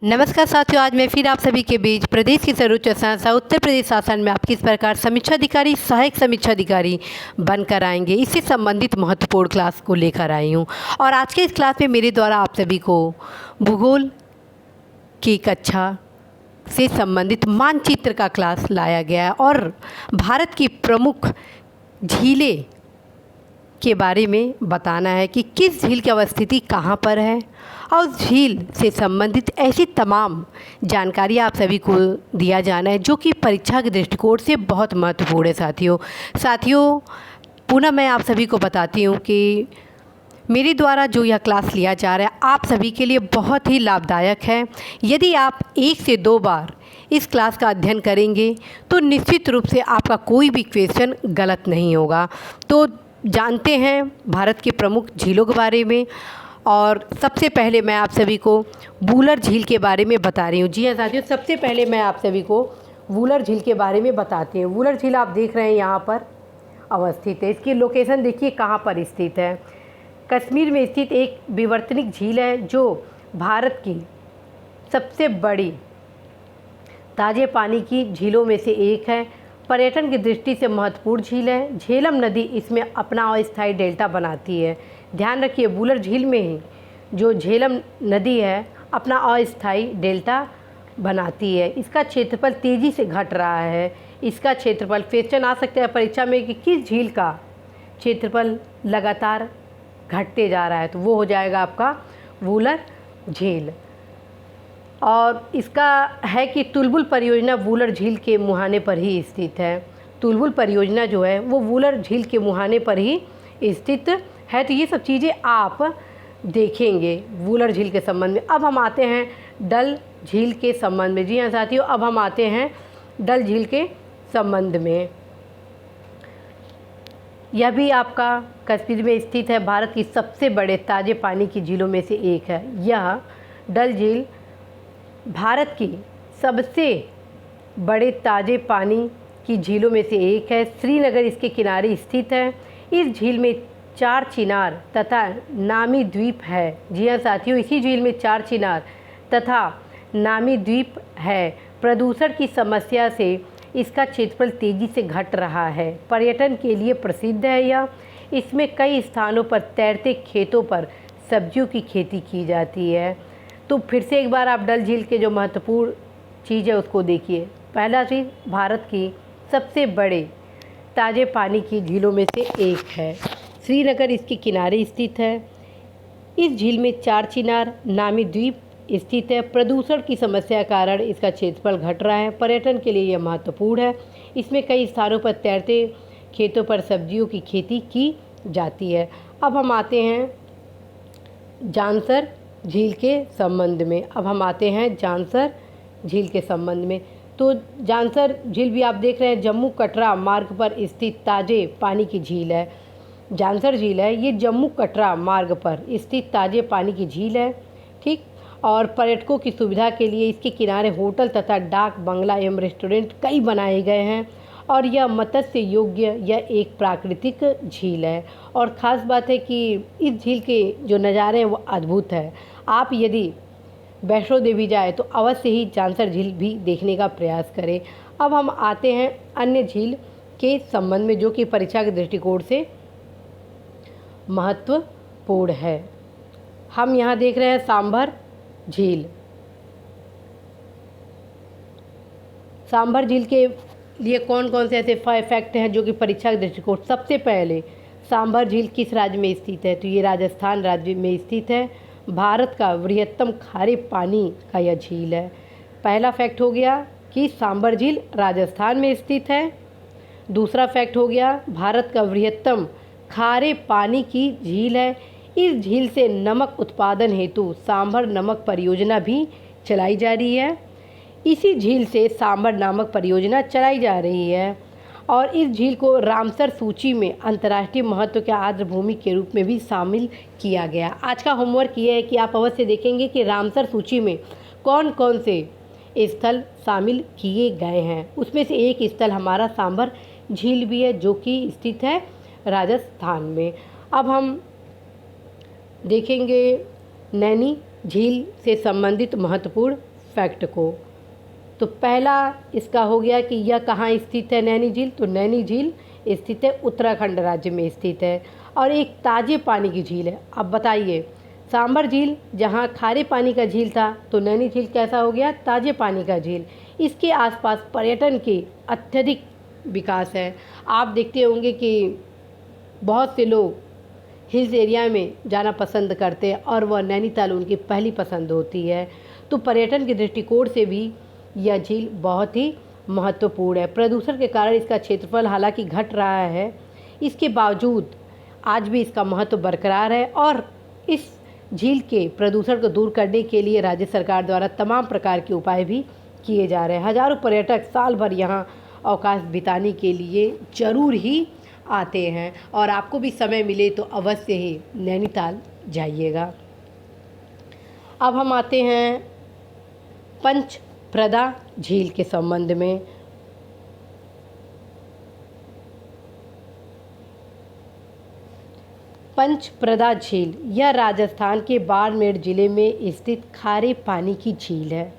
नमस्कार साथियों, आज मैं फिर आप सभी के बीच प्रदेश की सर्वोच्च संस्था उत्तर प्रदेश शासन में आप किस प्रकार समीक्षा अधिकारी, सहायक समीक्षा अधिकारी बनकर आएंगे, इससे संबंधित महत्वपूर्ण क्लास को लेकर आई हूँ। और आज के इस क्लास में मेरे द्वारा आप सभी को भूगोल की कक्षा से संबंधित मानचित्र का क्लास लाया गया है और भारत की प्रमुख झीलें के बारे में बताना है कि किस झील की अवस्थिति कहाँ पर है और उस झील से संबंधित ऐसी तमाम जानकारी आप सभी को दिया जाना है जो कि परीक्षा के दृष्टिकोण से बहुत महत्वपूर्ण है। साथियों पुनः मैं आप सभी को बताती हूँ कि मेरे द्वारा जो यह क्लास लिया जा रहा है आप सभी के लिए बहुत ही लाभदायक है। यदि आप 1 से 2 बार इस क्लास का अध्ययन करेंगे तो निश्चित रूप से आपका कोई भी क्वेश्चन गलत नहीं होगा। तो जानते हैं भारत के प्रमुख झीलों के बारे में। और सबसे पहले मैं आप सभी को वूलर झील के बारे में बता रही हूँ। जी हाँ साथियों, सबसे पहले मैं आप सभी को वूलर झील के बारे में बताती हूँ। वूलर झील आप देख रहे हैं यहाँ पर अवस्थित है। इसकी लोकेशन देखिए कहाँ पर स्थित है। कश्मीर में स्थित एक विवर्तनिक झील है जो भारत की सबसे बड़ी ताज़े पानी की झीलों में से एक है। पर्यटन की दृष्टि से महत्वपूर्ण झील है। झेलम नदी इसमें अपना अस्थायी डेल्टा बनाती है। ध्यान रखिए, वूलर झील में ही जो झेलम नदी है अपना अस्थायी डेल्टा बनाती है। इसका क्षेत्रफल तेज़ी से घट रहा है। इसका क्षेत्रफल क्वेश्चन आ सकता है परीक्षा में कि किस झील का क्षेत्रफल लगातार घटते जा रहा है, तो वो हो जाएगा आपका वूलर झील। और इसका है कि तुलबुल परियोजना वूलर झील के मुहाने पर ही स्थित है। तुलबुल परियोजना जो है वो वूलर झील के मुहाने पर ही स्थित है। तो ये सब चीज़ें आप देखेंगे वूलर झील के संबंध में। अब हम आते हैं डल झील के संबंध में। जी हाँ साथियों, अब हम आते हैं डल झील के संबंध में। यह भी आपका कश्मीर में स्थित है। भारत की सबसे बड़े ताज़े पानी की झीलों में से एक है। यह डल झील भारत की सबसे बड़े ताज़े पानी की झीलों में से एक है। श्रीनगर इसके किनारे स्थित है। इस झील में 4 चिनार तथा नामी द्वीप है। जी हाँ साथियों, इसी झील में 4 चिनार तथा नामी द्वीप है। प्रदूषण की समस्या से इसका क्षेत्रफल तेज़ी से घट रहा है। पर्यटन के लिए प्रसिद्ध है यह। इसमें कई स्थानों पर तैरते खेतों पर सब्जियों की खेती की जाती है। तो फिर से एक बार आप डल झील के जो महत्वपूर्ण चीज़ है उसको देखिए। पहला चीज़, भारत की सबसे बड़े ताज़े पानी की झीलों में से एक है। श्रीनगर इसके किनारे स्थित है। इस झील में 4 चिनार नामी द्वीप स्थित है। प्रदूषण की समस्या के कारण इसका क्षेत्रफल घट रहा है। पर्यटन के लिए यह महत्वपूर्ण है। इसमें कई स्थानों पर तैरते खेतों पर सब्जियों की खेती की जाती है। अब हम आते हैं जांसर झील के संबंध में। तो जांसर झील भी आप देख रहे हैं जम्मू कटरा मार्ग पर स्थित ताज़े पानी की झील है। जांसर झील है ये जम्मू कटरा मार्ग पर स्थित ताज़े पानी की झील है। ठीक, और पर्यटकों की सुविधा के लिए इसके किनारे होटल तथा डाक बंगला एवं रेस्टोरेंट कई बनाए गए हैं। और यह मत्स्य योग्य यह एक प्राकृतिक झील है। और ख़ास बात है कि इस झील के जो नज़ारे हैं वो अद्भुत है। आप यदि वैष्णो देवी जाए तो अवश्य ही जांसर झील भी देखने का प्रयास करें। अब हम आते हैं अन्य झील के संबंध में जो कि परीक्षा के दृष्टिकोण से महत्वपूर्ण है। हम यहाँ देख रहे हैं सांभर झील। सांभर झील के लिए कौन कौन से ऐसे फैक्ट हैं जो कि परीक्षा के दृष्टिकोण। सबसे पहले, सांभर झील किस राज्य में स्थित है, तो ये राजस्थान राज्य में स्थित है। भारत का वृहत्तम खारे पानी का यह झील है। पहला फैक्ट हो गया कि सांभर झील राजस्थान में स्थित है। दूसरा फैक्ट हो गया भारत का वृहत्तम खारे पानी की झील है। इस झील से नमक उत्पादन हेतु सांभर नमक परियोजना भी चलाई जा रही है। इसी झील से सांभर नामक परियोजना चलाई जा रही है। और इस झील को रामसर सूची में अंतर्राष्ट्रीय महत्व के आर्द्र भूमि के रूप में भी शामिल किया गया। आज का होमवर्क ये है कि आप अवश्य देखेंगे कि रामसर सूची में कौन कौन से स्थल शामिल किए गए हैं। उसमें से एक स्थल हमारा सांभर झील भी है जो कि स्थित है राजस्थान में। अब हम देखेंगे नैनी झील से संबंधित महत्वपूर्ण फैक्ट को। तो पहला इसका हो गया कि यह कहाँ स्थित है नैनी झील, तो नैनी झील स्थित है उत्तराखंड राज्य में स्थित है और एक ताज़े पानी की झील है। अब बताइए, सांबर झील जहाँ खारे पानी का झील था, तो नैनी झील कैसा हो गया, ताज़े पानी का झील। इसके आसपास पर्यटन के अत्यधिक विकास है। आप देखते होंगे कि बहुत से लोग हिल्स एरिया में जाना पसंद करते हैं और वह नैनीताल उनकी पहली पसंद होती है। तो पर्यटन के दृष्टिकोण से भी यह झील बहुत ही महत्वपूर्ण है। प्रदूषण के कारण इसका क्षेत्रफल हालांकि घट रहा है, इसके बावजूद आज भी इसका महत्व बरकरार है और इस झील के प्रदूषण को दूर करने के लिए राज्य सरकार द्वारा तमाम प्रकार के उपाय भी किए जा रहे हैं। हज़ारों पर्यटक साल भर यहाँ अवकाश बिताने के लिए ज़रूर ही आते हैं और आपको भी समय मिले तो अवश्य ही नैनीताल जाइएगा। अब हम आते हैं पंचप्रदा झील के संबंध में। पंचप्रदा झील यह राजस्थान के बाड़मेर जिले में स्थित खारे पानी की झील है।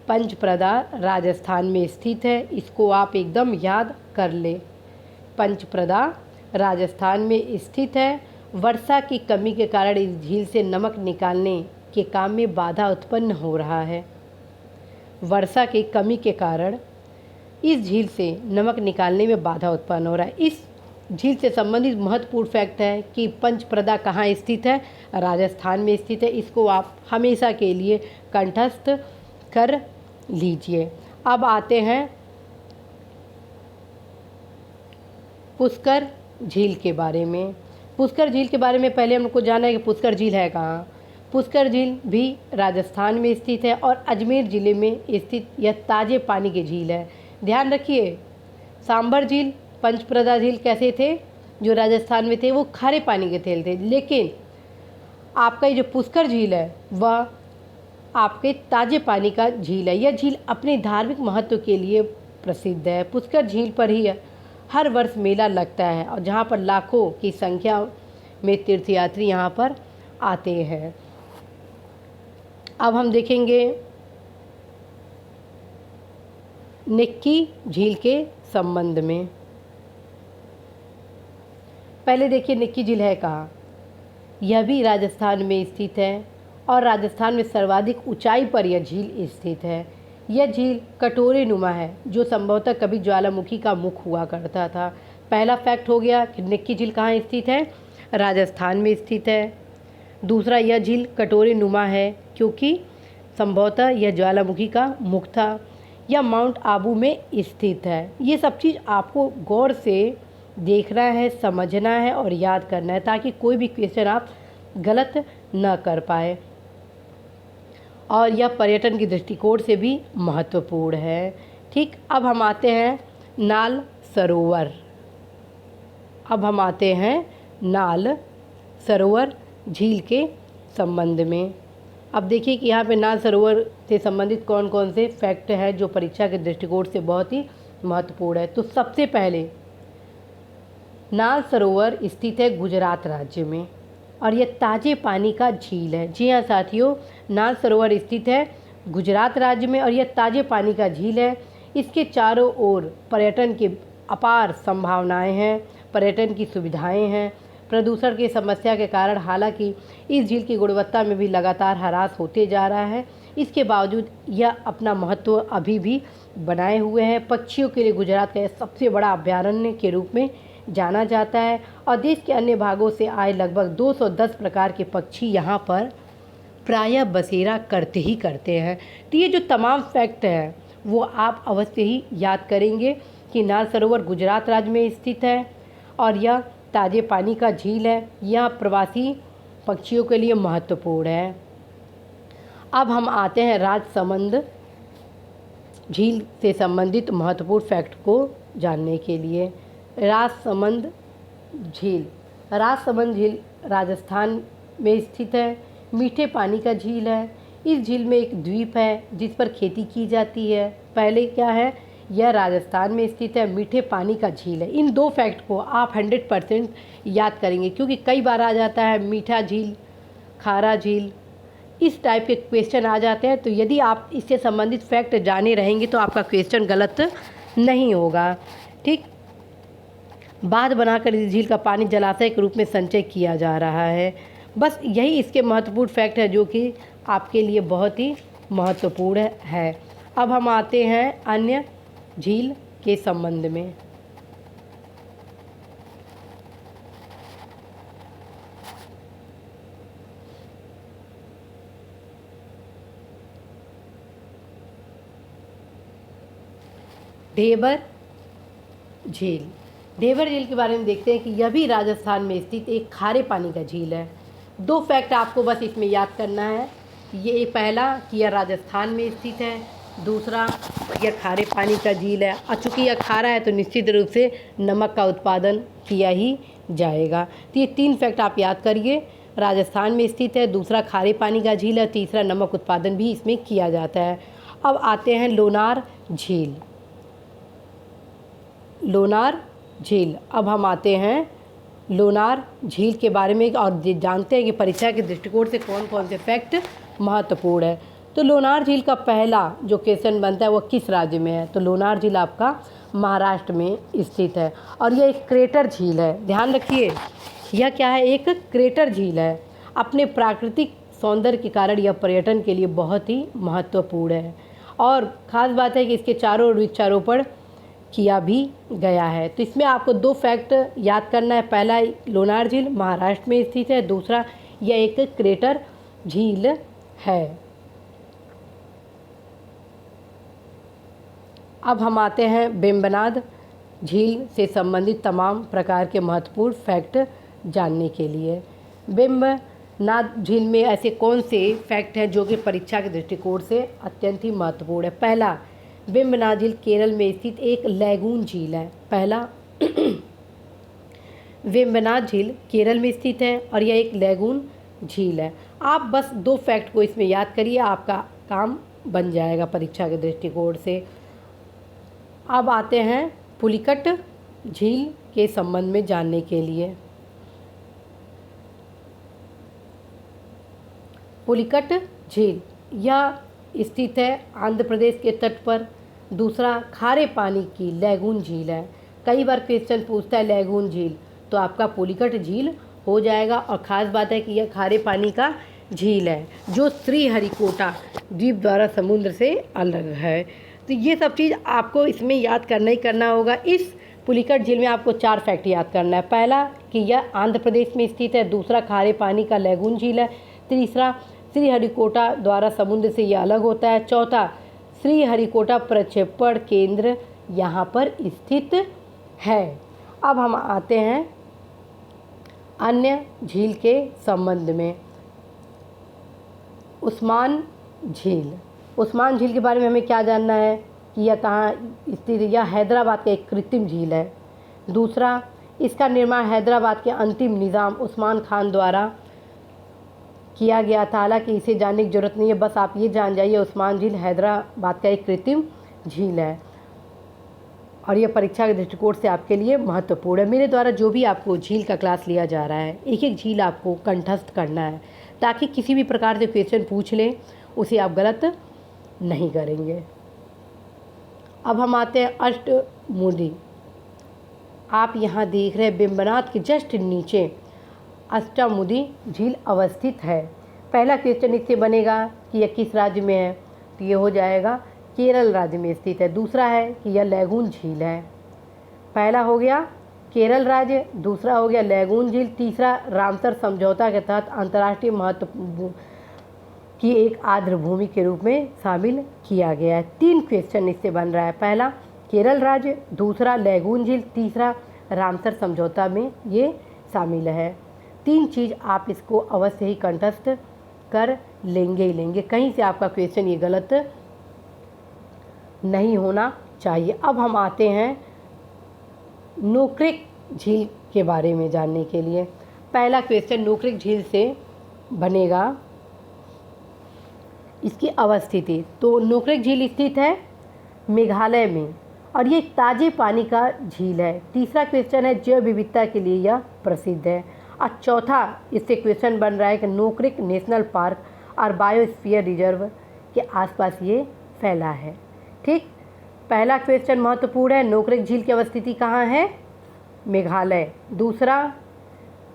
पंचप्रदा राजस्थान में स्थित है, इसको आप एकदम याद कर ले। पंचप्रदा राजस्थान में स्थित है। वर्षा की कमी के कारण इस झील से नमक निकालने के काम में बाधा उत्पन्न हो रहा है। वर्षा की कमी के कारण इस झील से नमक निकालने में बाधा उत्पन्न हो रहा है। इस झील से संबंधित महत्वपूर्ण फैक्ट है कि पंचप्रदा कहाँ स्थित है, राजस्थान में स्थित है। इसको आप हमेशा के लिए कंठस्थ कर लीजिए। अब आते हैं पुष्कर झील के बारे में। पुष्कर झील के बारे में पहले हमको जाना है कि पुष्कर झील है कहाँ। पुष्कर झील भी राजस्थान में स्थित है और अजमेर ज़िले में स्थित यह ताज़े पानी की झील है। ध्यान रखिए, सांबर झील, पंचप्रदा झील कैसे थे, जो राजस्थान में थे वो खारे पानी के थे, लेकिन आपका ये जो पुष्कर झील है वह आपके ताज़े पानी का झील है। यह झील अपने धार्मिक महत्व के लिए प्रसिद्ध है। पुष्कर झील पर ही हर वर्ष मेला लगता है और जहाँ पर लाखों की संख्या में तीर्थयात्री यहाँ पर आते हैं। अब हम देखेंगे निक्की झील के संबंध में। पहले देखिए निक्की झील है कहाँ। यह भी राजस्थान में स्थित है और राजस्थान में सर्वाधिक ऊंचाई पर यह झील स्थित है। यह झील कटोरे नुमा है, जो संभवतः कभी ज्वालामुखी का मुख हुआ करता था। पहला फैक्ट हो गया कि निक्की झील कहाँ स्थित है, राजस्थान में स्थित है। दूसरा, यह झील कटोरे नुमा है क्योंकि संभवतः यह ज्वालामुखी का मुख था। यह माउंट आबू में स्थित है। ये सब चीज़ आपको गौर से देखना है, समझना है और याद करना है ताकि कोई भी क्वेश्चन आप गलत न कर पाए। और यह पर्यटन की दृष्टिकोण से भी महत्वपूर्ण है। ठीक, अब हम आते हैं नाल सरोवर। अब हम आते हैं नाल सरोवर झील के संबंध में। अब देखिए कि यहाँ पे नाल सरोवर से संबंधित कौन कौन से फैक्ट हैं जो परीक्षा के दृष्टिकोण से बहुत ही महत्वपूर्ण है। तो सबसे पहले नाल सरोवर स्थित है गुजरात राज्य में और यह ताज़े पानी का झील है। जी हाँ साथियों, नाल सरोवर स्थित है गुजरात राज्य में और यह ताज़े पानी का झील है। इसके चारों ओर पर्यटन की अपार संभावनाएं हैं, पर्यटन की सुविधाएं हैं। प्रदूषण की समस्या के कारण हालांकि इस झील की गुणवत्ता में भी लगातार ह्रास होते जा रहा है, इसके बावजूद यह अपना महत्व अभी भी बनाए हुए है। पक्षियों के लिए गुजरात का सबसे बड़ा अभ्यारण्य के रूप में जाना जाता है और देश के अन्य भागों से आए लगभग 210 प्रकार के पक्षी यहाँ पर प्रायः बसेरा करते ही करते हैं। तो ये जो तमाम फैक्ट हैं वो आप अवश्य ही याद करेंगे कि नाल सरोवर गुजरात राज्य में स्थित है और यह ताज़े पानी का झील है। यह प्रवासी पक्षियों के लिए महत्वपूर्ण है। अब हम आते हैं राजसमंद झील से संबंधित महत्वपूर्ण फैक्ट को जानने के लिए। राजसमंद झील राजस्थान में स्थित है। मीठे पानी का झील है। इस झील में एक द्वीप है जिस पर खेती की जाती है। पहले क्या है, यह राजस्थान में स्थित है, मीठे पानी का झील है। इन दो फैक्ट को आप 100% याद करेंगे क्योंकि कई बार आ जाता है मीठा झील, खारा झील, इस टाइप के क्वेश्चन आ जाते हैं। तो यदि आप इससे संबंधित फैक्ट जाने रहेंगे तो आपका क्वेश्चन गलत नहीं होगा। ठीक, बांध बनाकर इस झील का पानी जलाशय के रूप में संचय किया जा रहा है। बस यही इसके महत्वपूर्ण फैक्ट है जो कि आपके लिए बहुत ही महत्वपूर्ण है। अब हम आते हैं अन्य झील के संबंध में। ढेबर झील। ढेबर झील के बारे में देखते हैं कि यह भी राजस्थान में स्थित एक खारे पानी का झील है। दो फैक्ट आपको बस इसमें याद करना है। ये पहला कि यह राजस्थान में स्थित है, दूसरा यह खारे पानी का झील है। और चूँकि यह खारा है तो निश्चित रूप से नमक का उत्पादन किया ही जाएगा। तो ये 3 फैक्ट आप याद करिए। राजस्थान में स्थित है, दूसरा खारे पानी का झील है, तीसरा नमक उत्पादन भी इसमें किया जाता है। अब आते हैं लोनार झील। लोनार झील, अब हम आते हैं लोनार झील के बारे में और जानते हैं कि परीक्षा के दृष्टिकोण से कौन कौन से फैक्ट महत्वपूर्ण है। तो लोनार झील का पहला जो क्वेश्चन बनता है वो किस राज्य में है? तो लोनार झील आपका महाराष्ट्र में स्थित है और यह एक क्रेटर झील है। ध्यान रखिए, यह क्या है? एक क्रेटर झील है। अपने प्राकृतिक सौंदर्य के कारण यह पर्यटन के लिए बहुत ही महत्वपूर्ण है और ख़ास बात है कि इसके चारों ओर वृक्षारोपण किया भी गया है। तो इसमें आपको 2 फैक्ट याद करना है। पहला, लोनार झील महाराष्ट्र में स्थित है, दूसरा यह एक क्रेटर झील है। अब हम आते हैं वेम्बनाड झील से संबंधित तमाम प्रकार के महत्वपूर्ण फैक्ट जानने के लिए। वेम्बनाड झील में ऐसे कौन से फैक्ट हैं जो कि परीक्षा के दृष्टिकोण से अत्यंत ही महत्वपूर्ण है? पहला, वेम्बनाड झील केरल में स्थित एक लैगून झील है। पहला, वेम्बनाड झील केरल में स्थित है और यह एक लैगून झील है। आप बस 2 फैक्ट को इसमें याद करिए, आपका काम बन जाएगा परीक्षा के दृष्टिकोण से। अब आते हैं पुलिकट झील के संबंध में जानने के लिए। पुलिकट झील यह स्थित है आंध्र प्रदेश के तट पर। दूसरा, खारे पानी की लैगून झील है। कई बार क्वेश्चन पूछता है लैगून झील, तो आपका पुलिकट झील हो जाएगा। और ख़ास बात है कि यह खारे पानी का झील है जो श्रीहरिकोटा द्वीप द्वारा समुद्र से अलग है। तो ये सब चीज़ आपको इसमें याद करना ही करना होगा। इस पुलिकट झील में आपको 4 फैक्ट याद करना है। पहला कि यह आंध्र प्रदेश में स्थित है, दूसरा खारे पानी का लैगून झील है, तीसरा श्रीहरिकोटा द्वारा समुद्र से यह अलग होता है, चौथा श्रीहरिकोटा प्रक्षेपण केंद्र यहाँ पर स्थित है। अब हम आते हैं अन्य झील के संबंध में। उस्मान झील। उस्मान झील के बारे में हमें क्या जानना है कि यह कहाँ स्थित है? यह हैदराबाद का एक कृत्रिम झील है। दूसरा, इसका निर्माण हैदराबाद के अंतिम निज़ाम उस्मान खान द्वारा किया गया था। हालांकि इसे जानने की ज़रूरत नहीं है, बस आप ये जान जाइए उस्मान झील हैदराबाद का एक कृत्रिम झील है और यह परीक्षा के दृष्टिकोण से आपके लिए महत्वपूर्ण है। मेरे द्वारा जो भी आपको झील का क्लास लिया जा रहा है, एक एक झील आपको कंठस्थ करना है ताकि किसी भी प्रकार से क्वेश्चन पूछ लें उसे आप गलत नहीं करेंगे। अब हम आते हैं अष्टमुदी। आप यहाँ देख रहे हैं वेम्बनाड के जस्ट नीचे अष्टमुदी झील अवस्थित है। पहला क्वेश्चन इससे बनेगा कि यह किस राज्य में है? तो ये हो जाएगा केरल राज्य में स्थित है। दूसरा है कि यह लैगून झील है। पहला हो गया केरल राज्य, दूसरा हो गया लैगून झील, तीसरा रामसर समझौता के तहत अंतर्राष्ट्रीय महत्व की एक आर्द्र भूमि के रूप में शामिल किया गया है। 3 क्वेश्चन इससे बन रहा है। पहला केरल राज्य, दूसरा लैगून झील, तीसरा रामसर समझौता में ये शामिल है। 3 चीज़ आप इसको अवश्य ही कंठस्थ कर लेंगे ही लेंगे, कहीं से आपका क्वेश्चन ये गलत नहीं होना चाहिए। अब हम आते हैं नोक्रेक झील के बारे में जानने के लिए। पहला क्वेश्चन नोक्रेक झील से बनेगा इसकी अवस्थिति। तो नोक्रेक झील स्थित है मेघालय में और ये एक ताज़े पानी का झील है। तीसरा क्वेश्चन है जैव विविधता के लिए यह प्रसिद्ध है। और चौथा इससे क्वेश्चन बन रहा है कि नोक्रेक नेशनल पार्क और बायोस्फीयर रिजर्व के आसपास ये फैला है। ठीक, पहला क्वेश्चन महत्वपूर्ण है, नोकरेक झील की अवस्थिति कहाँ है? मेघालय। दूसरा,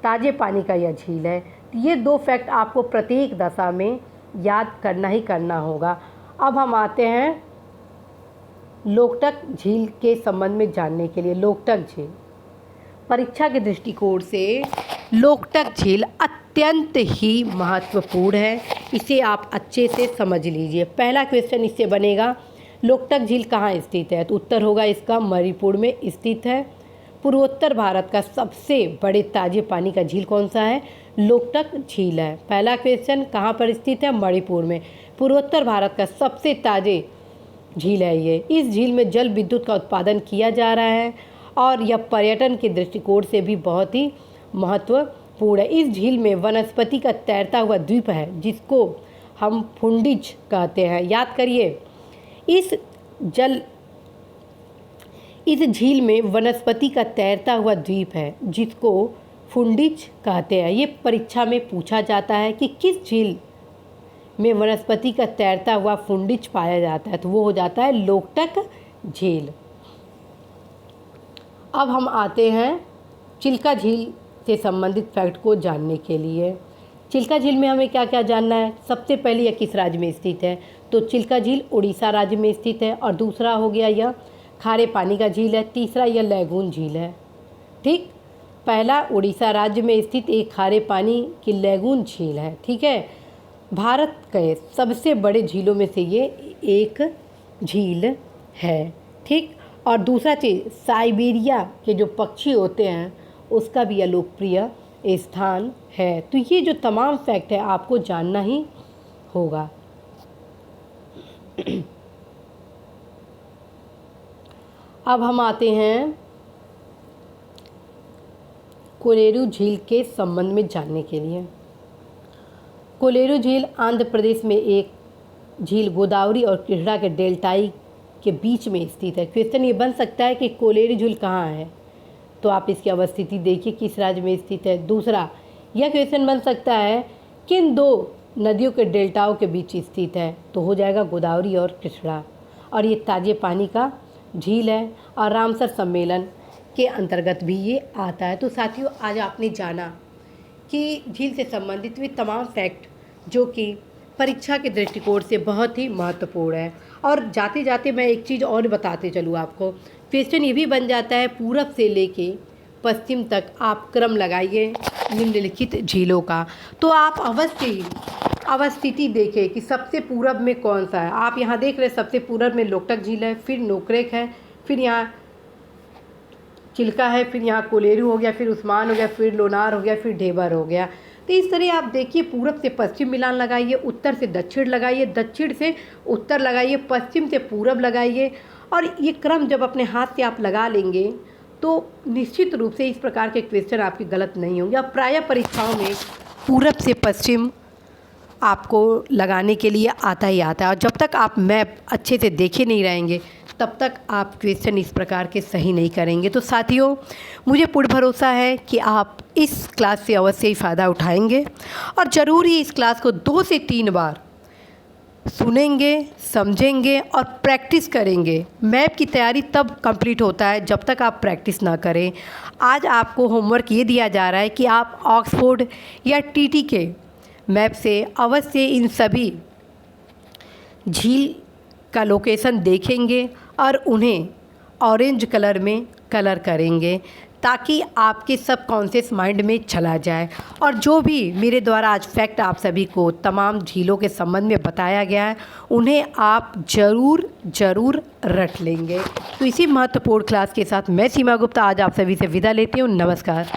ताजे पानी का यह झील है। ये दो फैक्ट आपको प्रत्येक दशा में याद करना ही करना होगा। अब हम आते हैं लोकटक झील के संबंध में जानने के लिए। लोकटक झील, परीक्षा के दृष्टिकोण से लोकटक झील अत्यंत ही महत्वपूर्ण है, इसे आप अच्छे से समझ लीजिए। पहला क्वेश्चन इससे बनेगा, लोकटक झील कहाँ स्थित है? तो उत्तर होगा इसका मणिपुर में स्थित है। पूर्वोत्तर भारत का सबसे बड़े ताजे पानी का झील कौन सा है? लोकटक झील है। पहला क्वेश्चन कहाँ पर स्थित है? मणिपुर में। पूर्वोत्तर भारत का सबसे ताजे झील है ये। इस झील में जल विद्युत का उत्पादन किया जा रहा है और यह पर्यटन के दृष्टिकोण से भी बहुत ही महत्वपूर्ण है। इस झील में वनस्पति का तैरता हुआ द्वीप है जिसको हम फुंडिज कहते हैं। याद करिए, इस झील में वनस्पति का तैरता हुआ द्वीप है जिसको फुंडिज कहते हैं। ये परीक्षा में पूछा जाता है कि किस झील में वनस्पति का तैरता हुआ फुंडिज पाया जाता है, तो वो हो जाता है लोकटक झील। अब हम आते हैं चिल्का झील से संबंधित फैक्ट को जानने के लिए। चिल्का झील में हमें क्या क्या जानना है? सबसे पहले यह किस राज्य में स्थित है? तो चिल्का झील उड़ीसा राज्य में स्थित है। और दूसरा हो गया यह खारे पानी का झील है। तीसरा यह लैगून झील है। ठीक, पहला उड़ीसा राज्य में स्थित एक खारे पानी की लैगून झील है। ठीक है, भारत के सबसे बड़े झीलों में से ये एक झील है। ठीक, और दूसरा चीज़, साइबेरिया के जो पक्षी होते हैं उसका भी यह लोकप्रिय स्थान है। तो ये जो तमाम फैक्ट है आपको जानना ही होगा। अब हम आते हैं कोलेरू झील के संबंध में जानने के लिए। कोलेरू झील आंध्र प्रदेश में एक झील गोदावरी और कृष्णा के डेल्टाई के बीच में स्थित है। क्वेश्चन ये बन सकता है कि कोलेरू झील कहाँ है? तो आप इसकी अवस्थिति देखिए किस राज्य में स्थित है। दूसरा, यह क्वेश्चन बन सकता है किन दो नदियों के डेल्टाओं के बीच स्थित है? तो हो जाएगा गोदावरी और कृष्णा। और ये ताजे पानी का झील है और रामसर सम्मेलन के अंतर्गत भी ये आता है। तो साथियों, आज आपने जाना कि झील से संबंधित वे तमाम फैक्ट जो कि परीक्षा के दृष्टिकोण से बहुत ही महत्वपूर्ण है। और जाते जाते मैं एक चीज़ और बताते चलूँ आपको। क्वेश्चन ये भी बन जाता है पूरब से लेके पश्चिम तक आप क्रम लगाइए निम्नलिखित झीलों का, तो आप अवश्य ही अवस्थिति देखें कि सबसे पूरब में कौन सा है। आप यहाँ देख रहे हैं सबसे पूरब में लोकटक झील है, फिर नोकरेक है, फिर यहाँ चिल्का है, फिर यहाँ कोलेरू हो गया, फिर उस्मान हो गया, फिर लोनार हो गया, फिर ढेबर हो गया। तो इस तरह आप देखिए, पूरब से पश्चिम मिलान लगाइए, उत्तर से दक्षिण लगाइए, दक्षिण से उत्तर लगाइए, पश्चिम से पूरब लगाइए। और ये क्रम जब अपने हाथ से आप लगा लेंगे तो निश्चित रूप से इस प्रकार के क्वेश्चन आपके गलत नहीं होंगे। अब प्रायः परीक्षाओं में पूरब से पश्चिम आपको लगाने के लिए आता ही आता है, और जब तक आप मैप अच्छे से देखे नहीं रहेंगे तब तक आप क्वेश्चन इस प्रकार के सही नहीं करेंगे। तो साथियों, मुझे पूर्ण भरोसा है कि आप इस क्लास से अवश्य ही फ़ायदा उठाएंगे और ज़रूर ही इस क्लास को 2 से 3 बार सुनेंगे, समझेंगे और प्रैक्टिस करेंगे। मैप की तैयारी तब कंप्लीट होता है जब तक आप प्रैक्टिस ना करें। आज आपको होमवर्क ये दिया जा रहा है कि आप ऑक्सफोर्ड या टीटी के मैप से अवश्य इन सभी झील का लोकेशन देखेंगे और उन्हें ऑरेंज कलर में कलर करेंगे ताकि आपके सबकॉन्शियस माइंड में चला जाए। और जो भी मेरे द्वारा आज फैक्ट आप सभी को तमाम झीलों के संबंध में बताया गया है उन्हें आप ज़रूर रट लेंगे। तो इसी महत्वपूर्ण क्लास के साथ मैं सीमा गुप्ता आज आप सभी से विदा लेती हूँ। नमस्कार।